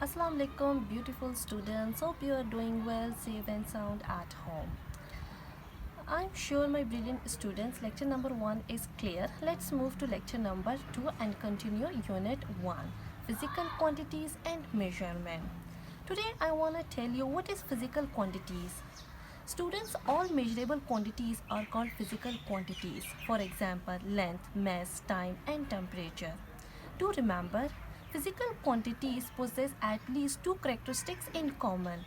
Assalamu alaikum, beautiful students. Hope you are doing well, safe and sound at home. I'm sure my brilliant students, lecture number 1 is clear. Let's move to lecture number 2 and continue unit 1, physical quantities and measurement. Today I want to tell you what is physical quantities. Students, all measurable quantities are called physical quantities. For example, length, mass, time and temperature. To remember, physical quantities possess at least two characteristics in common: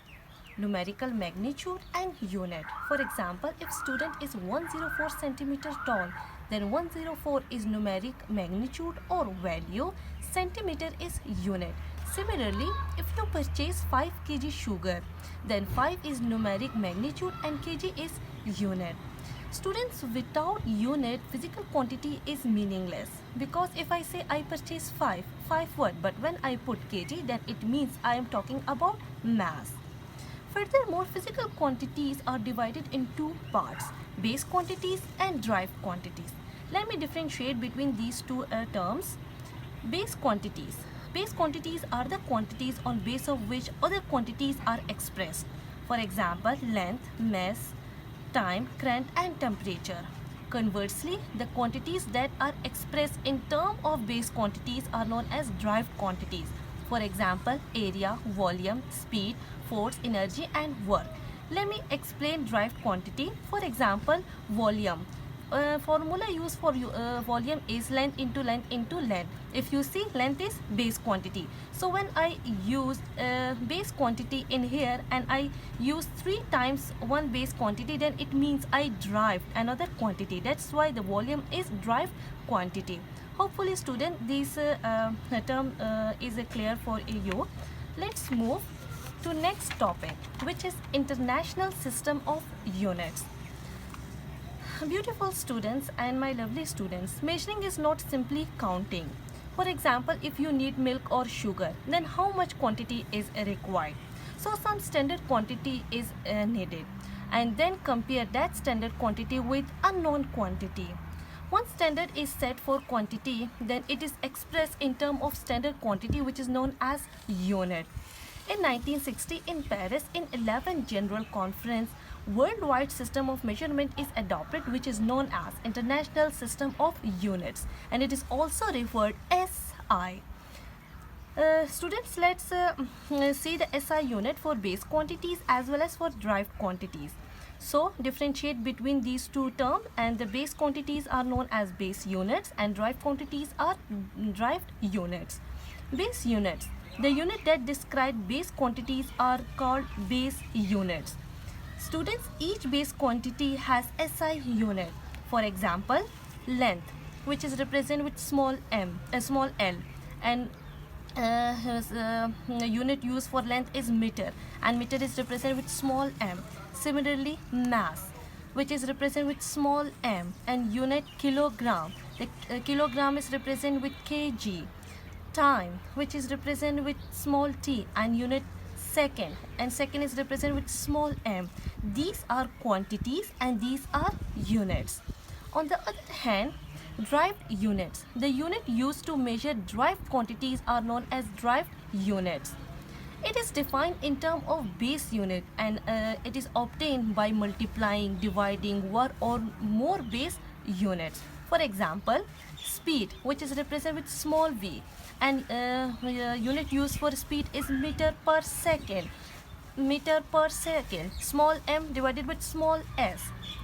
numerical magnitude and unit. For example, if student is 104 centimeter tall, then 104 is numeric magnitude or value, centimeter is unit. Similarly, if you purchase 5 kg sugar, then 5 is numeric magnitude and kg is unit. Students, without unit, physical quantity is meaningless, because if I say I purchase 5 what? But when I put kg, then it means I am talking about mass. Furthermore, physical quantities are divided in two parts: base quantities and derived quantities. Let me differentiate between these two terms. Base quantities. Base quantities are the quantities on base of which other quantities are expressed. For example, length, mass, time, current and temperature. Conversely, the quantities that are expressed in terms of base quantities are known as derived quantities. For example, area, volume, speed, force, energy and work. Let me explain derived quantity. For example, volume. Formula used for volume is length into length into length. If you see, length is base quantity. So when I use base quantity in here and I use 3 times one base quantity, then it means I derived another quantity. That's why the volume is derived quantity. Hopefully student, this term is clear for you. Let's move to next topic, which is international system of units. Beautiful students and my lovely students, measuring is not simply counting. For example, if you need milk or sugar, then how much quantity is required? So some standard quantity is needed, and then compare that standard quantity with unknown quantity. Once standard is set for quantity, then it is expressed in terms of standard quantity, which is known as unit. In 1960 in Paris, in 11th General Conference, worldwide system of measurement is adopted, which is known as International System of Units, and it is also referred as SI. Students, let's see the SI unit for base quantities as well as for derived quantities. So differentiate between these two terms, and the base quantities are known as base units and derived quantities are derived units. Base units. The unit that describe base quantities are called base units. Students, each base quantity has SI unit. For example, length, which is represented with small l, and unit used for length is meter, and meter is represented with small m. Similarly, mass, which is represented with small m, and unit kilogram. The kilogram is represented with kg. Time, which is represented with small t, and unit second, and second is represented with small m. These are quantities and these are units. On the other hand, derived units. The unit used to measure derived quantities are known as derived units. It is defined in terms of base unit, and it is obtained by multiplying, dividing one or more base units. For example, speed, which is represented with small v, and unit used for speed is meter per second. Meter per second, small m divided with small s.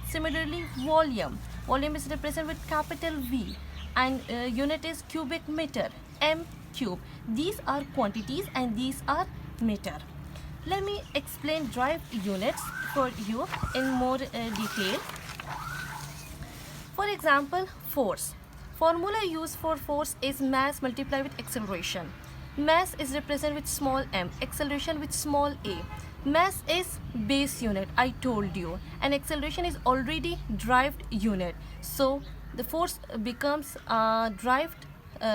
Similarly, volume. Volume is represented with capital V, and unit is cubic meter, m cube. These are quantities and these are meter. Let me explain derived units for you in more detail. For example, force. Formula used for force is mass multiplied with acceleration. Mass is represented with small m, acceleration with small a. Mass is base unit, I told you, and acceleration is already derived unit. So the force becomes derived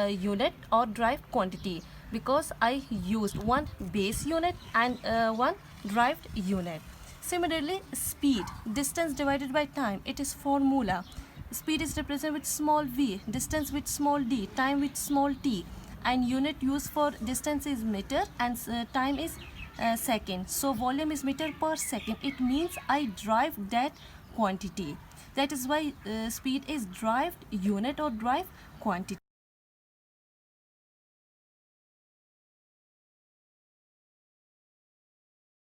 unit or derived quantity, because I used one base unit and one derived unit. Similarly, speed, distance divided by time, it is formula. Speed is represented with small v, distance with small d, time with small t, and unit used for distance is meter, and time is second. So volume is meter per second. It means I derived that quantity. That is why speed is derived unit or derived quantity.